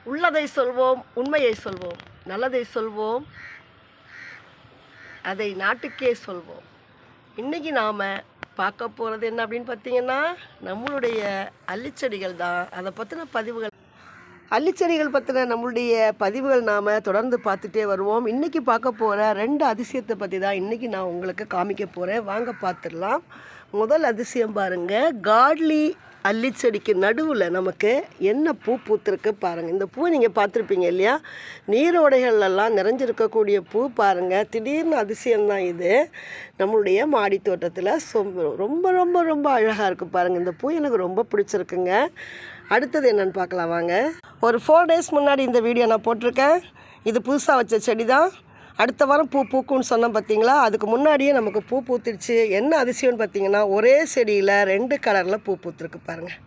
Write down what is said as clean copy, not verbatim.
உள்ளதை சொல்வோம், உண்மையை சொல்வோம், நல்லதை சொல்வோம், அதை நாட்டுக்கே சொல்வோம். இன்றைக்கி நாம் பார்க்க போகிறது என்ன அப்படின்னு பார்த்தீங்கன்னா, நம்மளுடைய அல்லிச்செடிகள் தான். அதை பற்றின பதிவுகள், அல்லிச்செடிகள் பற்றின நம்மளுடைய பதிவுகள் நாம் தொடர்ந்து பார்த்துட்டே வருவோம். இன்றைக்கி பார்க்க போகிற 2 அதிசயத்தை பற்றி தான் இன்றைக்கி நான் உங்களுக்கு காமிக்க போகிறேன். வாங்க பார்த்துடலாம். முதல் அதிசயம் பாருங்கள். காட்லி அல்லிச்செடிக்கு நடுவில் நமக்கு என்ன பூ பூத்துருக்கு பாருங்கள். இந்த பூ நீங்கள் பார்த்துருப்பீங்க இல்லையா? நீரோடைகள்லாம் நிறைஞ்சிருக்கக்கூடிய பூ பாருங்கள். திடீர்னு அதிசயம்தான் இது. நம்மளுடைய மாடி தோட்டத்தில் ரொம்ப ரொம்ப ரொம்ப அழகாக இருக்குது பாருங்கள். இந்த பூ எனக்கு ரொம்ப பிடிச்சிருக்குங்க. அடுத்தது என்னென்னு பார்க்கலாம் வாங்க. ஒரு 4 days முன்னாடி இந்த வீடியோ நான் போட்டிருக்கேன். இது புதுசாக வச்ச செடி தான். அடுத்த வாரம் பூ பூக்கும்னு சொன்னோம் பார்த்தீங்களா? அதுக்கு முன்னாடியே நமக்கு பூ பூத்துடுச்சு. என்ன அதிசயம்னு பார்த்தீங்கன்னா, ஒரே செடியில் 2 கலரில் பூ பூத்துருக்கு பாருங்கள்.